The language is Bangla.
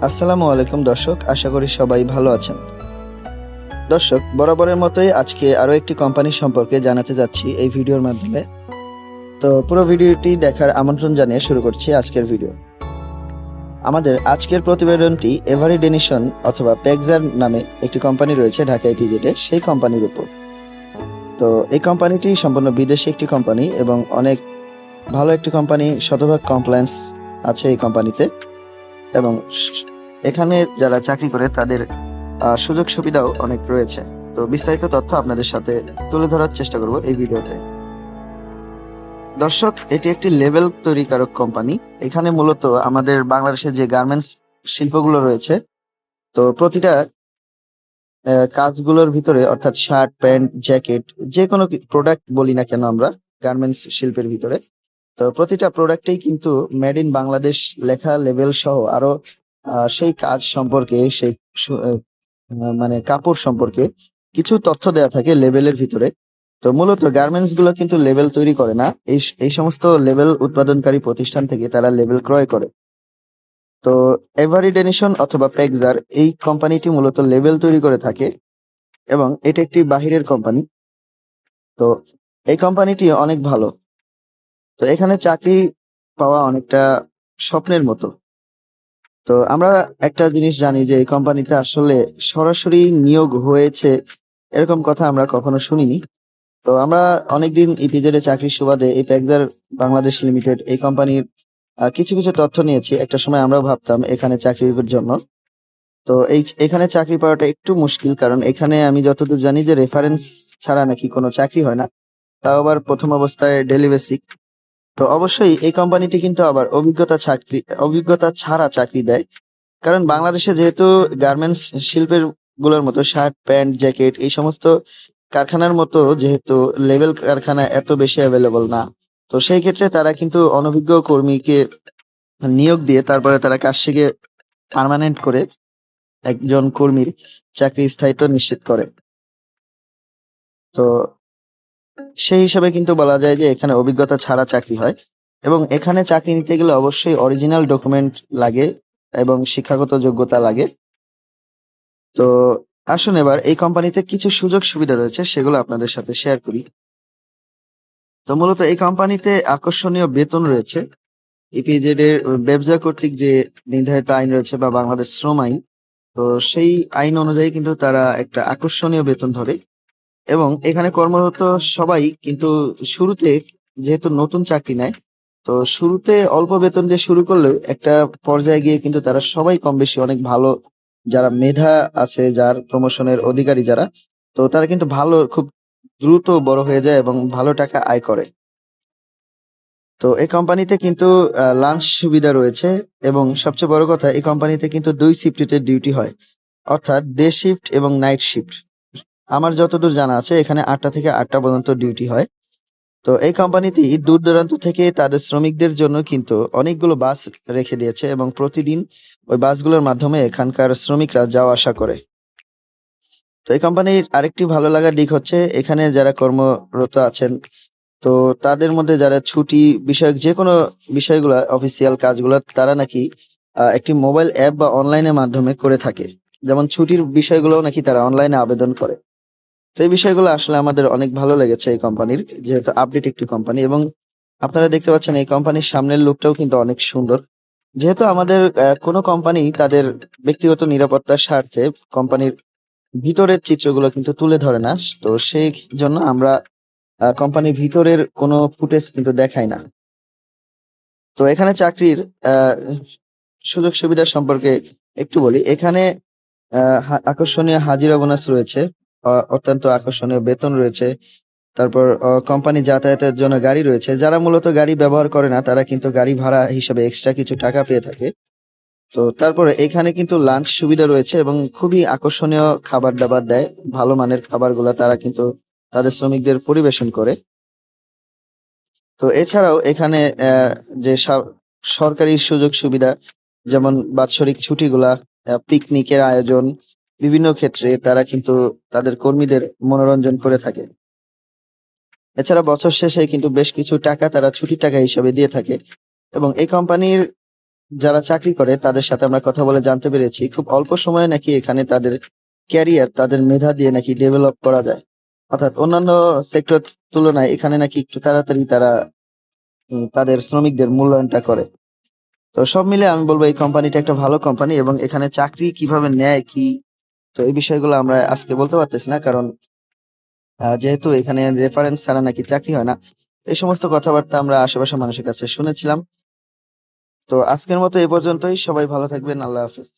আসসালামু আলাইকুম দর্শক, আশা করি সবাই ভালো আছেন। দর্শক, বরাবরের মতোই আজকে আরো একটি কোম্পানি সম্পর্কে জানাতে যাচ্ছি এই ভিডিওর মাধ্যমে। তো পুরো ভিডিওটি দেখার আমন্ত্রণ জানিয়ে শুরু করছি আজকের ভিডিও। আমাদের আজকের প্রতিবেদনটি এভারি ডেনিশন অথবা পেক্সার নামে একটি কোম্পানি রয়েছে ঢাকা ইপিজেডে, সেই কোম্পানির উপর। তো এই কোম্পানিটি সম্পূর্ণ বিদেশি একটি কোম্পানি এবং অনেক ভালো একটি কোম্পানি, শতভাগ কমপ্লায়েন্স আছে এই কোম্পানিতে। এবং এখানে যারা চাকরি করে তাদের সুযোগ সুবিধাও অনেক রয়েছে। তো বিস্তারিত তথ্য আপনাদের সাথে তুলে ধরার চেষ্টা করব এই ভিডিওতে। দর্শক, এটি একটি লেবেল তৈরিকারক কোম্পানি। এখানে মূলত আমাদের বাংলাদেশের যে গার্মেন্টস শিল্পগুলো রয়েছে, তো প্রতিটা কাজগুলোর ভিতরে, অর্থাৎ শার্ট, প্যান্ট, জ্যাকেট, যে কোনো প্রোডাক্ট বলি না কেন আমরা গার্মেন্টস শিল্পের ভিতরে, তো প্রতিটা প্রোডাক্টেই কিন্তু মেড ইন বাংলাদেশ লেখা, লেবেল সহ আরো সেই কাজ সম্পর্কে, সেই মানে কাপড় সম্পর্কে কিছু তথ্য দেওয়া থাকে লেবেলের ভিতরে। তো মূলত গার্মেন্টস গুলো কিন্তু লেবেল তৈরি করে না, এই সমস্ত লেবেল উৎপাদনকারী প্রতিষ্ঠান থেকে তারা লেবেল ক্রয় করে। তো এভারি ডেনিশন অথবা পেক্সার, এই কোম্পানিটি মূলত লেবেল তৈরি করে থাকে এবং এটা একটি বাহিরের কোম্পানি। তো এই কোম্পানিটি অনেক ভালো। তো এখানে চাকরি পাওয়া অনেকটা স্বপ্নের মতো। তো আমরা একটা জিনিস জানি যে এই কোম্পানিতে আসলে সরাসরি নিয়োগ হয়েছে এরকম কথা আমরা কখনো শুনিনি। তো আমরা অনেকদিন ইপিজেডে চাকরির সুবাদে এই পেক্সার বাংলাদেশ লিমিটেড এই কোম্পানির কিছু কিছু তথ্য নিয়েছি। একটা সময় আমরাও ভাবতাম এখানে চাকরির জন্য। তো এখানে চাকরি পাওয়াটা একটু মুশকিল, কারণ এখানে আমি যতদূর জানি যে রেফারেন্স ছাড়া নাকি কোনো চাকরি হয় না, তাও আবার প্রথম অবস্থায় ডেলি বেসিক। তো অবশ্যই এই কোম্পানিটি কিন্তু আবার অভিজ্ঞতা ছাড়া চাকরি দেয়, কারণ বাংলাদেশে যেহেতু গার্মেন্টস শিল্পের গুলোর মতো শার্ট, প্যান্ট, জ্যাকেট এই সমস্ত কারখানার মতো যেহেতু লেবেল কারখানা এত বেশি অ্যাভেলেবল না, তো সেই ক্ষেত্রে তারা কিন্তু অনভিজ্ঞ কর্মীকে নিয়োগ দিয়ে তারপরে তারা কাজ শিখে পার্মানেন্ট করে একজন কর্মীর চাকরি স্থায়িত্ব নিশ্চিত করে। তো সেই হিসাবে কিন্তু বলা যায় যে এখানে অভিজ্ঞতা ছাড়া চাকরি হয় এবং এখানে চাকরি নিতে গেলে অবশ্যই অরিজিনাল ডকুমেন্ট লাগে এবং শিক্ষাগত যোগ্যতা লাগে। তো আসুন এবার এই কোম্পানিতে কিছু সুযোগ সুবিধা রয়েছে সেগুলো আপনাদের সাথে শেয়ার করি। তো মূলত এই কোম্পানিতে আকর্ষণীয় বেতন রয়েছে। ইপিজেড এর ব্যবসা কর্তৃক যে নির্ধারিত আইন রয়েছে বা বাংলাদেশ শ্রম আইন, তো সেই আইন অনুযায়ী কিন্তু তারা একটা আকর্ষণীয় বেতন ধরে এবং এখানে কর্মরত সবাই কিন্তু শুরুতে, যেহেতু নতুন চাকরি নেয়, তো শুরুতে অল্প বেতন দিয়ে শুরু করলেও একটা পর্যায়ে গিয়ে কিন্তু তারা সবাই কম বেশি অনেক ভালো, যারা মেধা আছে, যার প্রমোশনের অধিকারী যারা, তো তারা কিন্তু ভালো, খুব দ্রুত বড় হয়ে যায় এবং ভালো টাকা আয় করে। তো এই কোম্পানিতে কিন্তু লাঞ্চ সুবিধা রয়েছে এবং সবচেয়ে বড় কথা, এই কোম্পানিতে কিন্তু 2 শিফটে ডিউটি হয়, অর্থাৎ ডে শিফট এবং নাইট শিফট। আমার যতদূর জানা আছে এখানে 8টা থেকে 8টা পর্যন্ত ডিউটি হয়। তো এই কোম্পানিটি দূর দূরান্ত থেকে তাদের শ্রমিকদের জন্য কিন্তু অনেকগুলো বাস রেখে দিয়েছে এবং প্রতিদিন ওই বাসগুলোর মাধ্যমে এখানকার শ্রমিকরা যাওয়া আসা করে। তো এই কোম্পানির আরেকটি ভালো লাগার দিক হচ্ছে এখানে যারা কর্মরত আছেন, তো তাদের মধ্যে যারা ছুটি বিষয়ক যে কোনো বিষয়গুলা, অফিসিয়াল কাজগুলো তারা নাকি একটি মোবাইল অ্যাপ বা অনলাইনের মাধ্যমে করে থাকে। যেমন ছুটির বিষয়গুলোও নাকি তারা অনলাইনে আবেদন করে। তো এই বিষয়গুলো আসলে আমাদের অনেক ভালো লেগেছে এই কোম্পানির, যেহেতু আপডেট একটি কোম্পানি। এবং আপনারা দেখতে পাচ্ছেন এই কোম্পানির সামনের লুকটাও কিন্তু অনেক সুন্দর। যেহেতু আমাদের কোনো কোম্পানি তাদের ব্যক্তিগত নিরাপত্তার স্বার্থে কোম্পানির ভিতরের চিত্রগুলো কিন্তু তুলে ধরে না, তো সেই জন্য আমরা কোম্পানির ভিতরের কোনো ফুটেজ কিন্তু দেখাই না। তো এখানে চাকরির আহ, সুযোগ সুবিধা সম্পর্কে একটু বলি। এখানে আকর্ষণীয় হাজিরা বোনাস রয়েছে, অত্যন্ত আকর্ষণীয় বেতন রয়েছে। তারপর কোম্পানি যাতায়াতের জন্য গাড়ি রয়েছে। যারা মূলত গাড়ি ব্যবহার করে না তারা কিন্তু গাড়ি ভাড়া হিসেবে এক্সট্রা কিছু টাকা পেয়ে থাকে। তো তারপরে এখানে কিন্তু লাঞ্চ সুবিধা রয়েছে এবং খুবই আকর্ষণীয় খাবার দাবার দেয়। ভালো মানের খাবারগুলো তারা কিন্তু তাদের শ্রমিকদের পরিবেশন করে। তো এছাড়াও এখানে যে সরকারি সুযোগ সুবিধা, যেমন বাৎসরিক ছুটিগুলা, পিকনিকের আয়োজন, বিভিন্ন ক্ষেত্রে তারা কিন্তু তাদের কর্মীদের মনোরঞ্জন করে থাকে। এছাড়া বছর শেষে কিন্তু বেশ কিছু টাকা তারা ছুটির টাকা হিসেবে দিয়ে থাকে এবং এই কোম্পানির যারা চাকরি করে তাদের সাথে আমরা কথা বলে জানতে পেরেছি খুব অল্প সময়ে নাকি এখানে তাদের ক্যারিয়ার তাদের মেধা দিয়ে নাকি ডেভেলপ করা যায়। অর্থাৎ অন্যান্য সেক্টর তুলনায় এখানে নাকি একটু তাড়াতাড়ি তারা তাদের শ্রমিকদের মূল্যায়নটা করে। তো সব মিলে আমি বলবো এই কোম্পানিটা একটা ভালো কোম্পানি, এবং এখানে চাকরি কিভাবে নেয় কি, তো এই বিষয়গুলো আমরা আজকে বলতে পারতেছি না, কারণ যেহেতু এখানে রেফারেন্স ছাড়া নাকি চাকরি হয় না। এই সমস্ত কথাবার্তা আমরা আশেপাশের মানুষের কাছে শুনেছিলাম। তো আজকের মতো এ পর্যন্তই, সবাই ভালো থাকবেন, আল্লাহ হাফেজ।